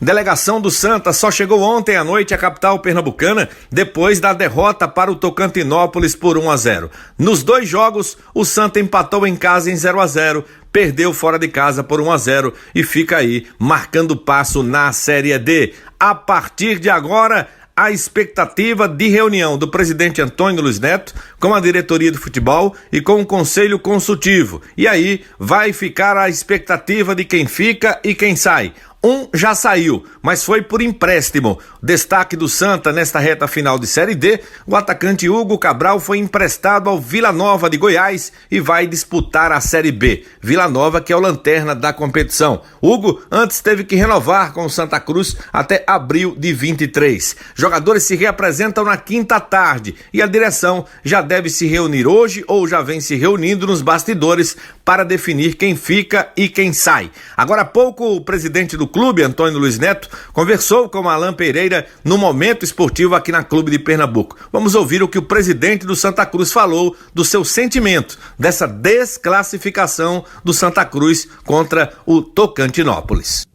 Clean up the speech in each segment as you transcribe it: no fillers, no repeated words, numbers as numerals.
Delegação do Santa só chegou ontem à noite à capital pernambucana depois da derrota para o Tocantinópolis por 1-0. Nos 2 jogos, o Santa empatou em casa em 0-0, perdeu fora de casa por 1-0 e fica aí marcando passo na Série D. A partir de agora, a expectativa de reunião do presidente Antônio Luiz Neto com a diretoria do futebol e com o conselho consultivo. E aí vai ficar a expectativa de quem fica e quem sai. Um já saiu, mas foi por empréstimo. Destaque do Santa nesta reta final de Série D, o atacante Hugo Cabral foi emprestado ao Vila Nova de Goiás e vai disputar a Série B. Vila Nova, que é o lanterna da competição. Hugo antes teve que renovar com o Santa Cruz até abril de 23. Jogadores se reapresentam na quinta tarde e a direção já deve se reunir hoje ou já vem se reunindo nos bastidores para definir quem fica e quem sai. Agora há pouco, o presidente do clube, Antônio Luiz Neto, conversou com Alain Pereira no Momento Esportivo aqui na Clube de Pernambuco. Vamos ouvir o que o presidente do Santa Cruz falou do seu sentimento dessa desclassificação do Santa Cruz contra o Tocantinópolis.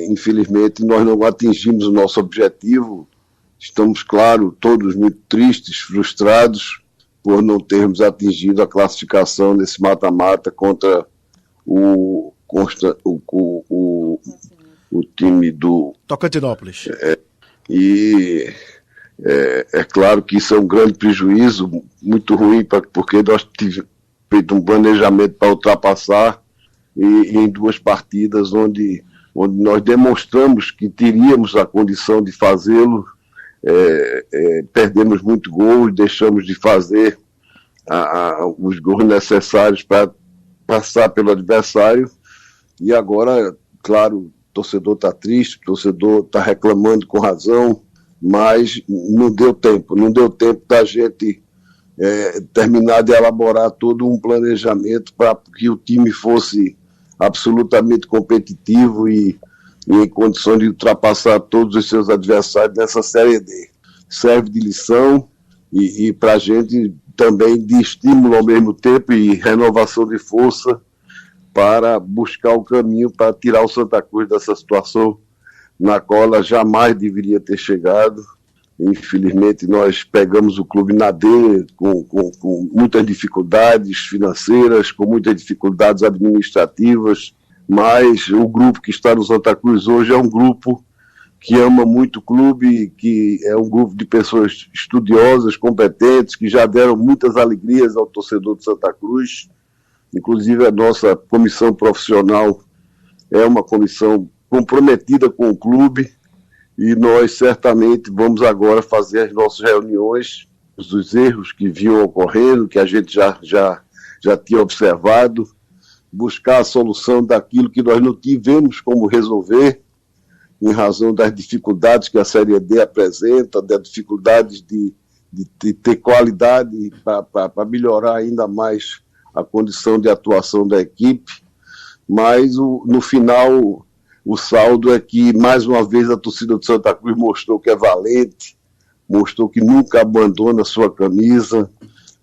Infelizmente nós não atingimos o nosso objetivo. Estamos, claro, todos muito tristes, frustrados por não termos atingido a classificação nesse mata-mata contra o time do Tocantinópolis. É claro que isso é um grande prejuízo, muito ruim, porque nós tivemos feito um planejamento para ultrapassar e em 2 partidas onde nós demonstramos que teríamos a condição de fazê-lo. Perdemos muito gol, deixamos de fazer os gols necessários para passar pelo adversário e agora, claro, o torcedor está triste, o torcedor está reclamando com razão, mas não deu tempo da gente terminar de elaborar todo um planejamento para que o time fosse absolutamente competitivo e em condições de ultrapassar todos os seus adversários nessa Série D. Serve de lição e para a gente também de estímulo ao mesmo tempo e renovação de força para buscar o caminho para tirar o Santa Cruz dessa situação na qual ela jamais deveria ter chegado. Infelizmente nós pegamos o clube na D com muitas dificuldades financeiras, com muitas dificuldades administrativas, mas o grupo que está no Santa Cruz hoje é um grupo que ama muito o clube, que é um grupo de pessoas estudiosas, competentes, que já deram muitas alegrias ao torcedor do Santa Cruz. Inclusive a nossa comissão profissional é uma comissão comprometida com o clube e nós certamente vamos agora fazer as nossas reuniões dos erros que vinham ocorrendo, que a gente já tinha observado, buscar a solução daquilo que nós não tivemos como resolver, em razão das dificuldades que a Série D apresenta, das dificuldades de ter qualidade para melhorar ainda mais a condição de atuação da equipe, mas no final o saldo é que mais uma vez a torcida do Santa Cruz mostrou que é valente, mostrou que nunca abandona a sua camisa,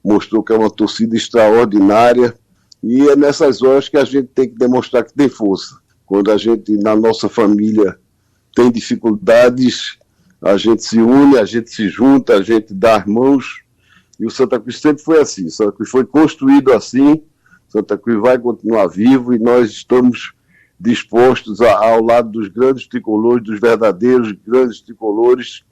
mostrou que é uma torcida extraordinária. E é nessas horas que a gente tem que demonstrar que tem força. Quando a gente, na nossa família, tem dificuldades, a gente se une, a gente se junta, a gente dá as mãos. E o Santa Cruz sempre foi assim. O Santa Cruz foi construído assim. O Santa Cruz vai continuar vivo e nós estamos dispostos, ao lado dos grandes tricolores, dos verdadeiros grandes tricolores,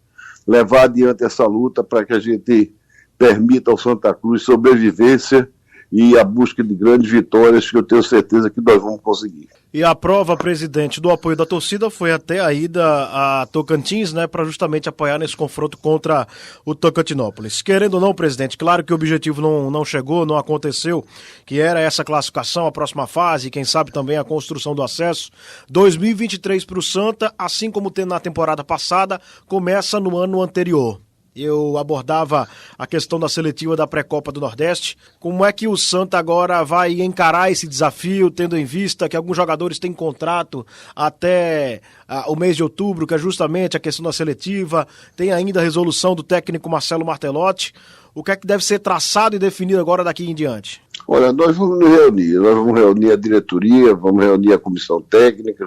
levar adiante essa luta para que a gente permita ao Santa Cruz sobrevivência e a busca de grandes vitórias que eu tenho certeza que nós vamos conseguir. E a prova, presidente, do apoio da torcida foi até a ida a Tocantins, né, para justamente apoiar nesse confronto contra o Tocantinópolis. Querendo ou não, presidente, claro que o objetivo não chegou, não aconteceu, que era essa classificação, a próxima fase, quem sabe também a construção do acesso. 2023 para o Santa, assim como na temporada passada, começa no ano anterior. Eu abordava a questão da seletiva da pré-copa do Nordeste. Como é que o Santa agora vai encarar esse desafio, tendo em vista que alguns jogadores têm contrato até o mês de outubro, que é justamente a questão da seletiva, tem ainda a resolução do técnico Marcelo Martelotti. O que é que deve ser traçado e definido agora daqui em diante? Olha, nós vamos nos reunir a diretoria, vamos reunir a comissão técnica,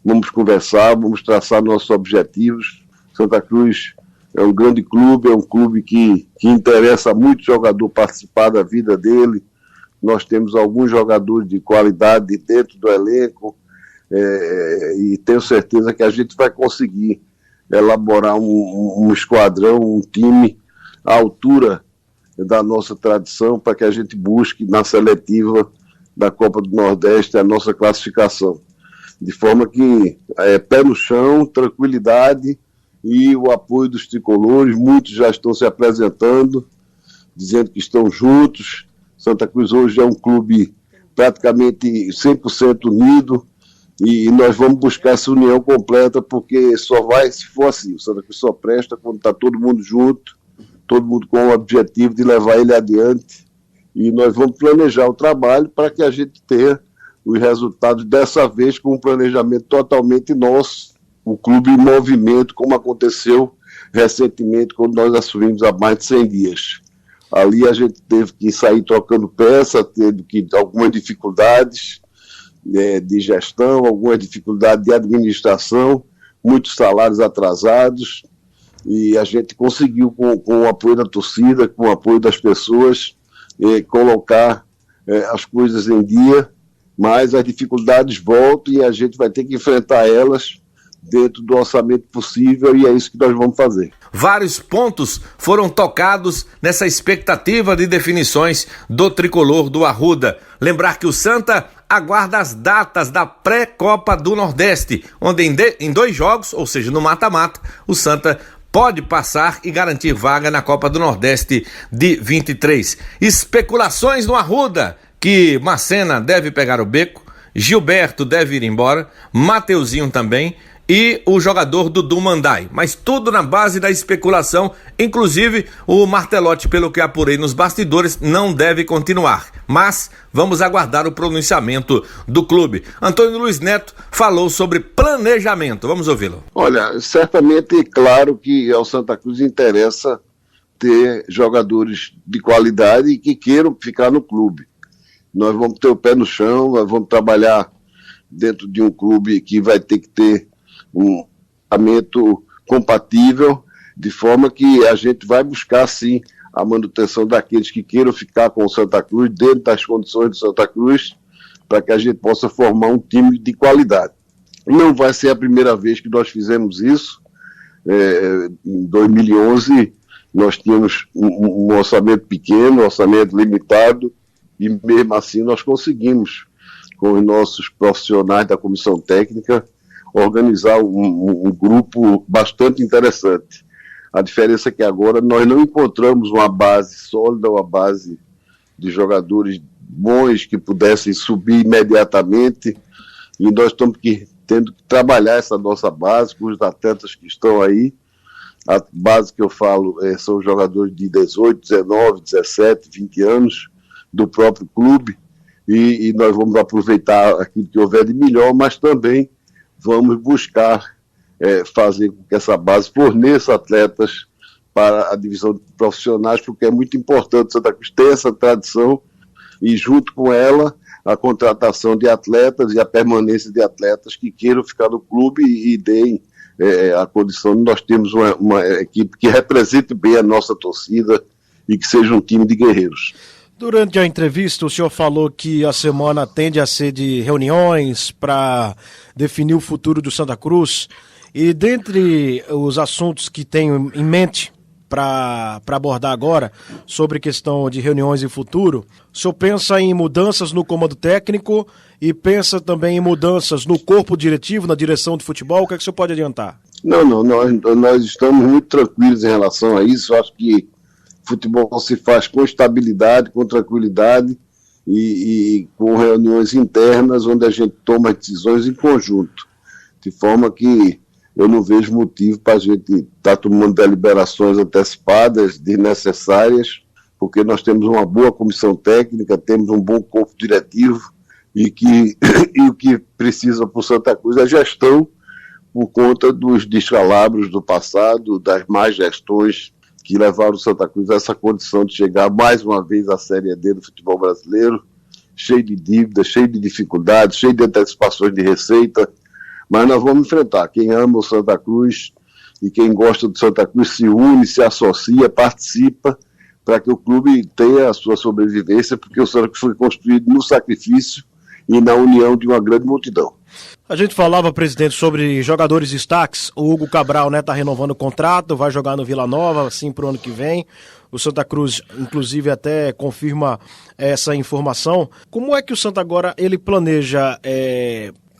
vamos conversar, vamos traçar nossos objetivos. Santa Cruz é um grande clube, é um clube que interessa a muito jogador participar da vida dele. Nós temos alguns jogadores de qualidade dentro do elenco, e tenho certeza que a gente vai conseguir elaborar um esquadrão, um time à altura da nossa tradição, para que a gente busque na seletiva da Copa do Nordeste a nossa classificação. De forma que pé no chão, tranquilidade e o apoio dos tricolores. Muitos já estão se apresentando, dizendo que estão juntos. Santa Cruz hoje é um clube praticamente 100% unido, e nós vamos buscar essa união completa, porque só vai se for assim. O Santa Cruz só presta quando está todo mundo junto, todo mundo com o objetivo de levar ele adiante, e nós vamos planejar o trabalho para que a gente tenha os resultados dessa vez com um planejamento totalmente nosso, o clube em movimento, como aconteceu recentemente quando nós assumimos há mais de 100 dias. Ali a gente teve que sair trocando peça, teve que algumas dificuldades de gestão, algumas dificuldades de administração, muitos salários atrasados, e a gente conseguiu, com o apoio da torcida, com o apoio das pessoas, colocar as coisas em dia, mas as dificuldades voltam e a gente vai ter que enfrentar elas dentro do orçamento possível, e é isso que nós vamos fazer. Vários pontos foram tocados nessa expectativa de definições do tricolor do Arruda. Lembrar que o Santa aguarda as datas da pré-Copa do Nordeste, onde em 2 jogos, ou seja, no mata-mata, o Santa pode passar e garantir vaga na Copa do Nordeste de 23. Especulações no Arruda, que Macena deve pegar o beco, Gilberto deve ir embora, Mateuzinho também, e o jogador Dudu Mandai, mas tudo na base da especulação. Inclusive o Martelotti, pelo que apurei nos bastidores, não deve continuar, mas vamos aguardar o pronunciamento do clube. Antônio Luiz Neto falou sobre planejamento, vamos ouvi-lo. Olha, certamente, claro que ao Santa Cruz interessa ter jogadores de qualidade e que queiram ficar no clube. Nós vamos ter o pé no chão, nós vamos trabalhar dentro de um clube que vai ter que ter um orçamento compatível, de forma que a gente vai buscar, sim, a manutenção daqueles que queiram ficar com o Santa Cruz, dentro das condições do Santa Cruz, para que a gente possa formar um time de qualidade. Não vai ser a primeira vez que nós fizemos isso. Em 2011, nós tínhamos um orçamento pequeno, um orçamento limitado, e mesmo assim nós conseguimos, com os nossos profissionais da comissão técnica, organizar um grupo bastante interessante. A diferença é que agora nós não encontramos uma base sólida, uma base de jogadores bons que pudessem subir imediatamente, e nós estamos tendo que trabalhar essa nossa base com os atletas que estão aí. A base que eu falo são jogadores de 18, 19, 17, 20 anos do próprio clube, e nós vamos aproveitar aquilo que houver de melhor, mas também vamos buscar fazer com que essa base forneça atletas para a divisão de profissionais, porque é muito importante Santa Cruz ter essa tradição, e junto com ela a contratação de atletas e a permanência de atletas que queiram ficar no clube e deem a condição de nós termos uma equipe que represente bem a nossa torcida e que seja um time de guerreiros. Durante a entrevista, o senhor falou que a semana tende a ser de reuniões para definir o futuro do Santa Cruz. E dentre os assuntos que tenho em mente para abordar agora, sobre questão de reuniões e futuro, o senhor pensa em mudanças no comando técnico e pensa também em mudanças no corpo diretivo, na direção de futebol? O que é que o senhor pode adiantar? Não, nós estamos muito tranquilos em relação a isso. Eu acho que futebol se faz com estabilidade, com tranquilidade e com reuniões internas onde a gente toma decisões em conjunto, de forma que eu não vejo motivo para a gente estar tomando deliberações antecipadas, desnecessárias, porque nós temos uma boa comissão técnica, temos um bom corpo diretivo e o que precisa para o Santa Cruz é gestão, por conta dos descalabros do passado, das más gestões que levaram o Santa Cruz a essa condição de chegar mais uma vez à Série D do futebol brasileiro, cheio de dívidas, cheio de dificuldades, cheio de antecipações de receita. Mas nós vamos enfrentar. Quem ama o Santa Cruz e quem gosta do Santa Cruz se une, se associa, participa, para que o clube tenha a sua sobrevivência, porque o Santa Cruz foi construído no sacrifício e na união de uma grande multidão. A gente falava, presidente, sobre jogadores destaques. O Hugo Cabral, né, tá renovando o contrato, vai jogar no Vila Nova, assim, pro ano que vem. O Santa Cruz, inclusive, até confirma essa informação. Como é que o Santa agora, ele planeja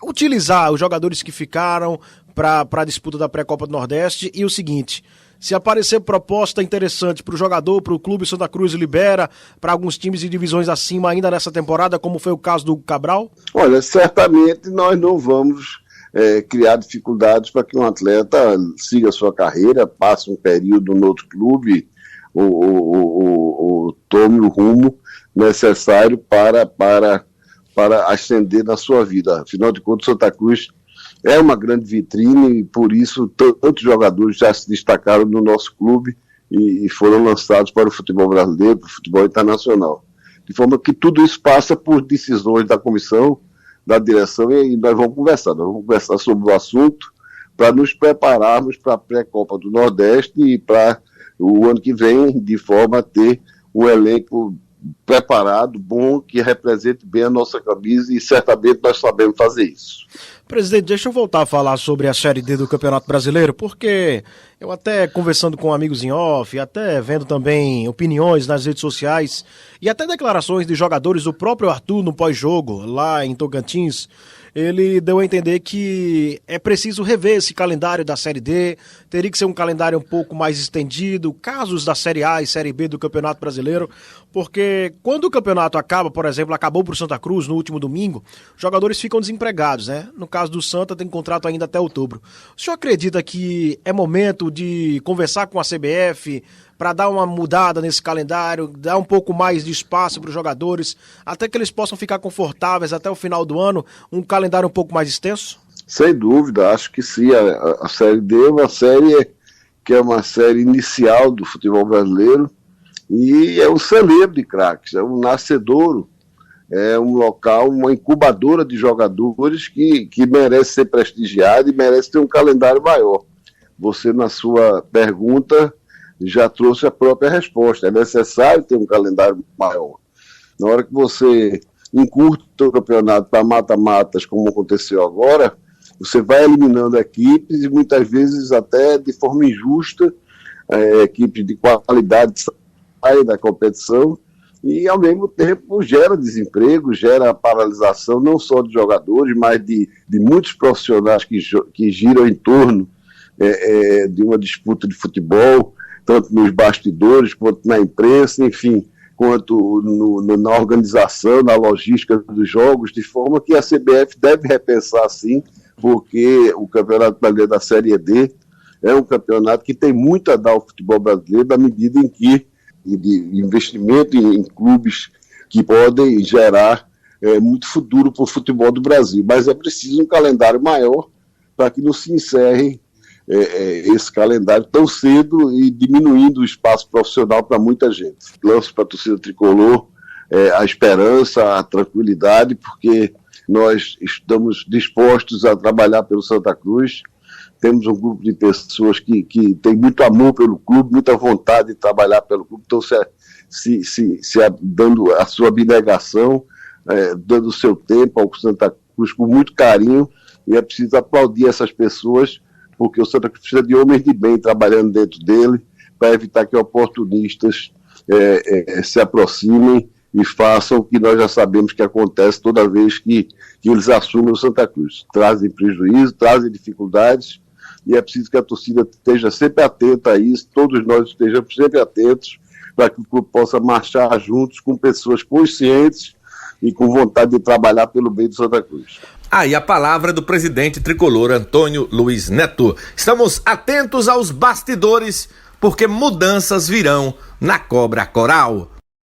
utilizar os jogadores que ficaram para a disputa da pré-copa do Nordeste? E o seguinte, se aparecer proposta interessante para o jogador, para o clube, Santa Cruz libera para alguns times de divisões acima ainda nessa temporada, como foi o caso do Cabral? Olha, certamente nós não vamos criar dificuldades para que um atleta siga a sua carreira, passe um período no outro clube ou tome o rumo necessário para ascender na sua vida. Afinal de contas, Santa Cruz é uma grande vitrine e por isso tantos jogadores já se destacaram no nosso clube e foram lançados para o futebol brasileiro, para o futebol internacional. De forma que tudo isso passa por decisões da comissão, da direção, e nós vamos conversar sobre o assunto para nos prepararmos para a pré-copa do Nordeste e para o ano que vem, de forma a ter um elenco preparado, bom, que represente bem a nossa camisa, e certamente nós sabemos fazer isso. Presidente, deixa eu voltar a falar sobre a Série D do Campeonato Brasileiro, porque eu até conversando com amigos em off, até vendo também opiniões nas redes sociais e até declarações de jogadores, do próprio Arthur no pós-jogo lá em Tocantins, ele deu a entender que é preciso rever esse calendário da Série D, teria que ser um calendário um pouco mais estendido, casos da Série A e Série B do Campeonato Brasileiro, porque quando o campeonato acaba, por exemplo, acabou para o Santa Cruz no último domingo, os jogadores ficam desempregados, né? No caso do Santa, tem contrato ainda até outubro. O senhor acredita que é momento de conversar com a CBF para dar uma mudada nesse calendário, dar um pouco mais de espaço para os jogadores, até que eles possam ficar confortáveis até o final do ano, um calendário um pouco mais extenso? Sem dúvida, acho que sim. A Série D é uma série que é uma série inicial do futebol brasileiro e é um celeiro de craques, é um nascedouro, é um local, uma incubadora de jogadores que merece ser prestigiado e merece ter um calendário maior. Você, na sua pergunta, já trouxe a própria resposta. É necessário ter um calendário maior. Na hora que você encurta o campeonato para mata-matas, como aconteceu agora, você vai eliminando equipes e muitas vezes até de forma injusta, equipes de qualidade saem da competição e ao mesmo tempo gera desemprego, gera paralisação não só de jogadores, mas de muitos profissionais que giram em torno de uma disputa de futebol, tanto nos bastidores, quanto na imprensa, enfim, quanto na organização, na logística dos jogos, de forma que a CBF deve repensar, sim, porque o Campeonato Brasileiro da Série D é um campeonato que tem muito a dar ao futebol brasileiro, na medida em que de investimento em clubes que podem gerar muito futuro para o futebol do Brasil. Mas é preciso um calendário maior para que não se encerre esse calendário tão cedo e diminuindo o espaço profissional para muita gente. Lanço para a torcida tricolor a esperança, a tranquilidade, porque nós estamos dispostos a trabalhar pelo Santa Cruz. Temos um grupo de pessoas que tem muito amor pelo clube, muita vontade de trabalhar pelo clube, então dando a sua abnegação, dando o seu tempo ao Santa Cruz com muito carinho, e é preciso aplaudir essas pessoas, porque o Santa Cruz precisa de homens de bem trabalhando dentro dele, para evitar que oportunistas se aproximem e façam o que nós já sabemos que acontece toda vez que eles assumem o Santa Cruz. Trazem prejuízo, trazem dificuldades, e é preciso que a torcida esteja sempre atenta a isso, todos nós estejamos sempre atentos, para que o clube possa marchar juntos com pessoas conscientes e com vontade de trabalhar pelo bem do Santa Cruz. Aí a palavra do presidente tricolor Antônio Luiz Neto. Estamos atentos aos bastidores, porque mudanças virão na Cobra Coral.